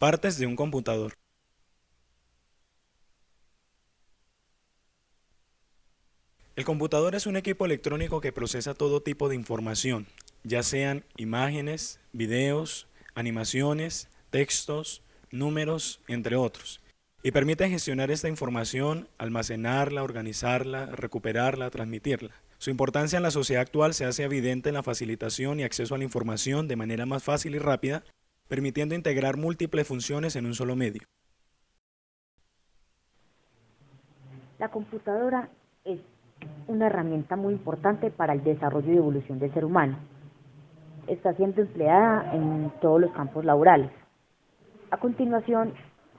Partes de un computador. El computador es un equipo electrónico que procesa todo tipo de información, ya sean imágenes, videos, animaciones, textos, números, entre otros, y permite gestionar esta información, almacenarla, organizarla, recuperarla, transmitirla. Su importancia en la sociedad actual se hace evidente en la facilitación y acceso a la información de manera más fácil y rápida, permitiendo integrar múltiples funciones en un solo medio. La computadora es una herramienta muy importante para el desarrollo y evolución del ser humano. Está siendo empleada en todos los campos laborales. A continuación,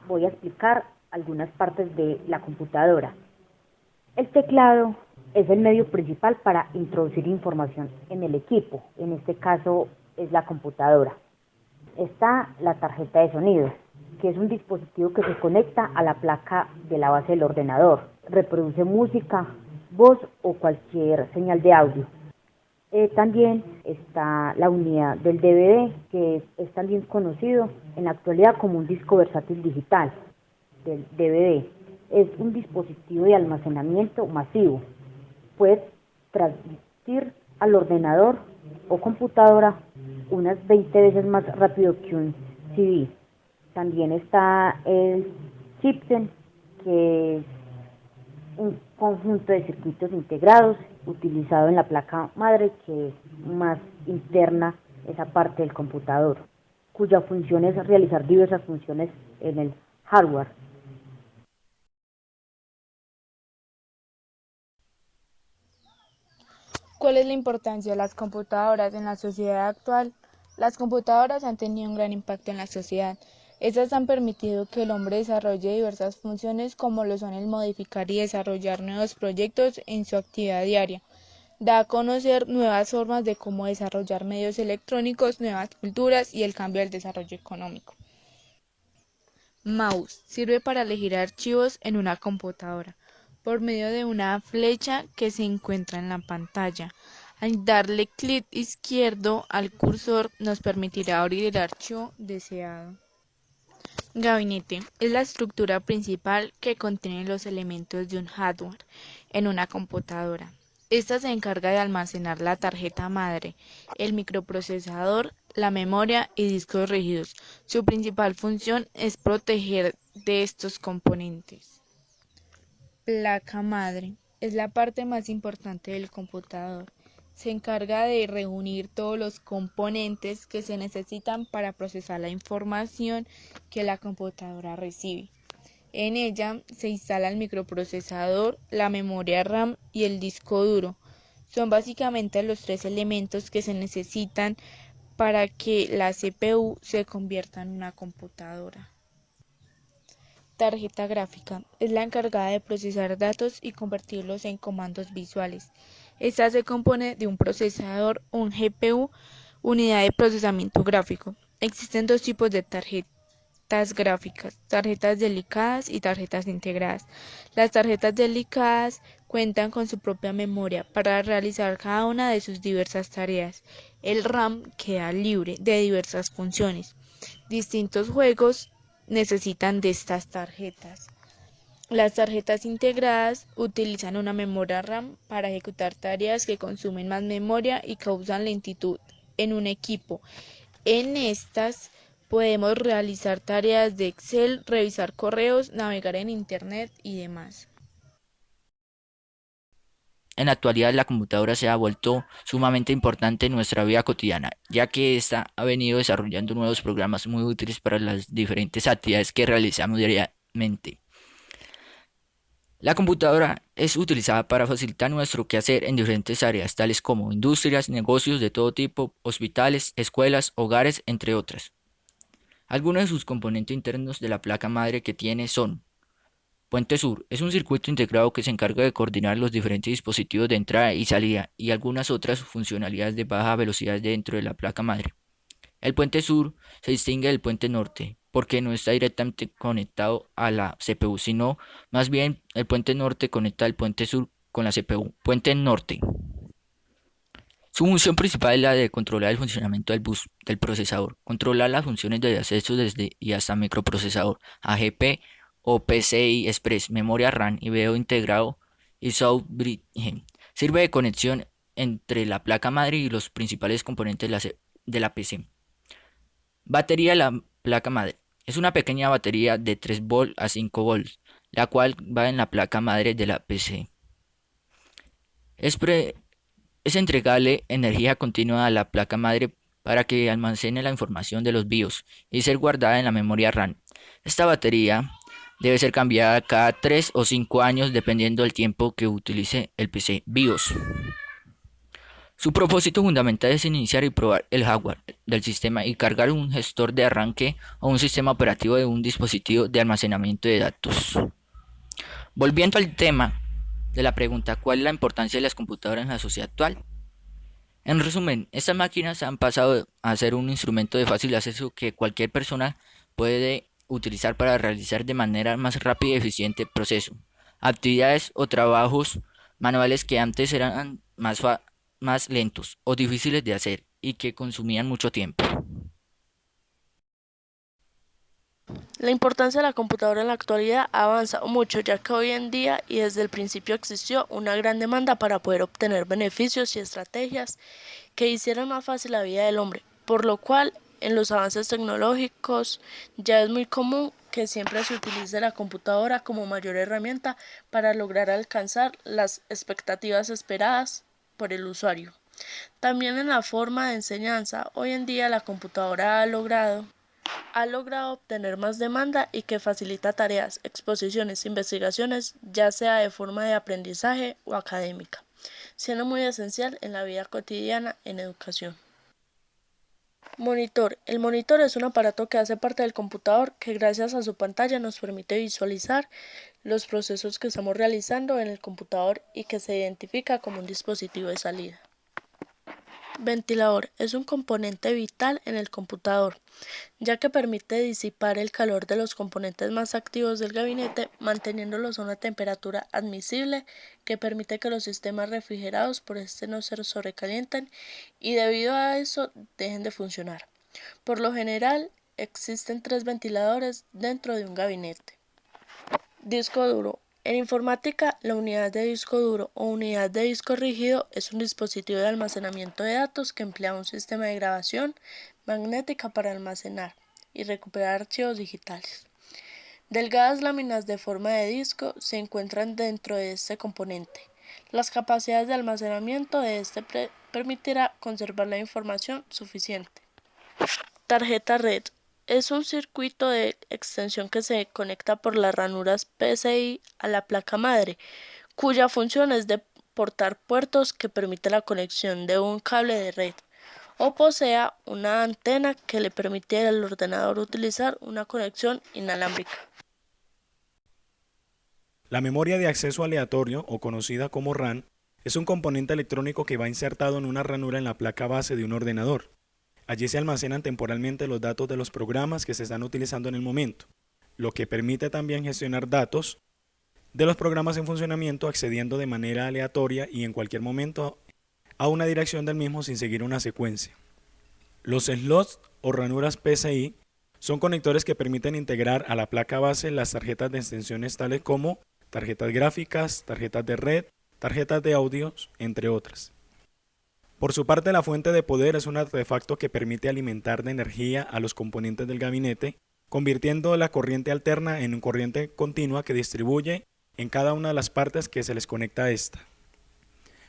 voy a explicar algunas partes de la computadora. El teclado es el medio principal para introducir información en el equipo, en este caso es la computadora. Está la tarjeta de sonido, que es un dispositivo que se conecta a la placa de la base del ordenador. Reproduce música, voz o cualquier señal de audio. También está la unidad del DVD, que es también conocido en la actualidad como un disco versátil digital del DVD. Es un dispositivo de almacenamiento masivo. Puede transmitir al ordenador o computadora unas 20 veces más rápido que un CD. También está el chipset, que es un conjunto de circuitos integrados utilizado en la placa madre, que es más interna esa parte del computador, cuya función es realizar diversas funciones en el hardware. ¿Cuál es la importancia de las computadoras en la sociedad actual? Las computadoras han tenido un gran impacto en la sociedad. Estas han permitido que el hombre desarrolle diversas funciones como lo son el modificar y desarrollar nuevos proyectos en su actividad diaria. Da a conocer nuevas formas de cómo desarrollar medios electrónicos, nuevas culturas y el cambio del desarrollo económico. Mouse sirve para elegir archivos en una computadora por medio de una flecha que se encuentra en la pantalla. Al darle clic izquierdo al cursor nos permitirá abrir el archivo deseado. Gabinete es la estructura principal que contiene los elementos de un hardware en una computadora. Esta se encarga de almacenar la tarjeta madre, el microprocesador, la memoria y discos rígidos. Su principal función es proteger de estos componentes. Placa madre es la parte más importante del computador. Se encarga de reunir todos los componentes que se necesitan para procesar la información que la computadora recibe. En ella se instala el microprocesador, la memoria RAM y el disco duro. Son básicamente los tres elementos que se necesitan para que la CPU se convierta en una computadora. Tarjeta gráfica es la encargada de procesar datos y convertirlos en comandos visuales. Esta se compone de un procesador, un GPU, unidad de procesamiento gráfico. Existen dos tipos de tarjetas gráficas: tarjetas dedicadas y tarjetas integradas. Las tarjetas dedicadas cuentan con su propia memoria para realizar cada una de sus diversas tareas. El RAM queda libre de diversas funciones. Distintos juegos necesitan de estas tarjetas. Las tarjetas integradas utilizan una memoria RAM para ejecutar tareas que consumen más memoria y causan lentitud en un equipo. En estas podemos realizar tareas de Excel, revisar correos, navegar en Internet y demás. En la actualidad, la computadora se ha vuelto sumamente importante en nuestra vida cotidiana, ya que ésta ha venido desarrollando nuevos programas muy útiles para las diferentes actividades que realizamos diariamente. La computadora es utilizada para facilitar nuestro quehacer en diferentes áreas, tales como industrias, negocios de todo tipo, hospitales, escuelas, hogares, entre otras. Algunos de sus componentes internos de la placa madre que tiene son: Puente Sur es un circuito integrado que se encarga de coordinar los diferentes dispositivos de entrada y salida y algunas otras funcionalidades de baja velocidad dentro de la placa madre. El puente sur se distingue del puente norte porque no está directamente conectado a la CPU, sino más bien el puente norte conecta el puente sur con la CPU. Puente norte Su función principal es la de controlar el funcionamiento del procesador, controlar las funciones de acceso desde y hasta microprocesador, AGP o PCI Express, memoria RAM y video integrado y South Bridge. Sirve de conexión entre la placa madre y los principales componentes de la PC. Batería de la placa madre. Es una pequeña batería de 3 volts a 5 volts, la cual va en la placa madre de la PC. Es entregarle energía continua a la placa madre para que almacene la información de los BIOS y ser guardada en la memoria RAM. Esta batería debe ser cambiada cada 3 o 5 años dependiendo del tiempo que utilice el PC BIOS. Su propósito fundamental es iniciar y probar el hardware del sistema y cargar un gestor de arranque o un sistema operativo de un dispositivo de almacenamiento de datos. Volviendo al tema de la pregunta, ¿cuál es la importancia de las computadoras en la sociedad actual? En resumen, estas máquinas han pasado a ser un instrumento de fácil acceso que cualquier persona puede utilizar para realizar de manera más rápida y eficiente procesos, actividades o trabajos manuales que antes eran más lentos o difíciles de hacer y que consumían mucho tiempo. La importancia de la computadora en la actualidad ha avanzado mucho, ya que hoy en día y desde el principio existió una gran demanda para poder obtener beneficios y estrategias que hicieran más fácil la vida del hombre, por lo cual en los avances tecnológicos ya es muy común que siempre se utilice la computadora como mayor herramienta para lograr alcanzar las expectativas esperadas por el usuario. También en la forma de enseñanza, hoy en día la computadora ha logrado obtener más demanda y que facilita tareas, exposiciones, investigaciones, ya sea de forma de aprendizaje o académica, siendo muy esencial en la vida cotidiana en educación. Monitor. El monitor es un aparato que hace parte del computador que gracias a su pantalla nos permite visualizar los procesos que estamos realizando en el computador y que se identifica como un dispositivo de salida. Ventilador es un componente vital en el computador, ya que permite disipar el calor de los componentes más activos del gabinete, manteniéndolos a una temperatura admisible que permite que los sistemas refrigerados por este no se sobrecalienten y debido a eso dejen de funcionar. Por lo general, existen 3 ventiladores dentro de un gabinete. Disco duro. En informática, la unidad de disco duro o unidad de disco rígido es un dispositivo de almacenamiento de datos que emplea un sistema de grabación magnética para almacenar y recuperar archivos digitales. Delgadas láminas de forma de disco se encuentran dentro de este componente. Las capacidades de almacenamiento de este permitirá conservar la información suficiente. Tarjeta red. Es un circuito de extensión que se conecta por las ranuras PCI a la placa madre, cuya función es de portar puertos que permite la conexión de un cable de red, o posea una antena que le permite al ordenador utilizar una conexión inalámbrica. La memoria de acceso aleatorio, o conocida como RAM, es un componente electrónico que va insertado en una ranura en la placa base de un ordenador. Allí se almacenan temporalmente los datos de los programas que se están utilizando en el momento, lo que permite también gestionar datos de los programas en funcionamiento accediendo de manera aleatoria y en cualquier momento a una dirección del mismo sin seguir una secuencia. Los slots o ranuras PCI son conectores que permiten integrar a la placa base las tarjetas de extensiones tales como tarjetas gráficas, tarjetas de red, tarjetas de audio, entre otras. Por su parte, la fuente de poder es un artefacto que permite alimentar de energía a los componentes del gabinete, convirtiendo la corriente alterna en una corriente continua que distribuye en cada una de las partes que se les conecta a esta.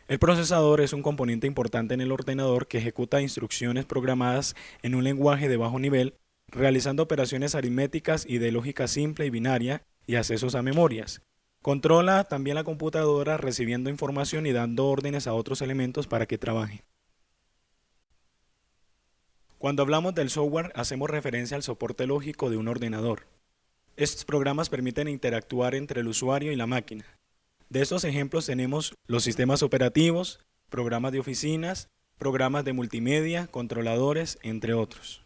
El procesador es un componente importante en el ordenador que ejecuta instrucciones programadas en un lenguaje de bajo nivel, realizando operaciones aritméticas y de lógica simple y binaria y accesos a memorias. Controla también la computadora recibiendo información y dando órdenes a otros elementos para que trabajen. Cuando hablamos del software, hacemos referencia al soporte lógico de un ordenador. Estos programas permiten interactuar entre el usuario y la máquina. De estos ejemplos tenemos los sistemas operativos, programas de oficinas, programas de multimedia, controladores, entre otros.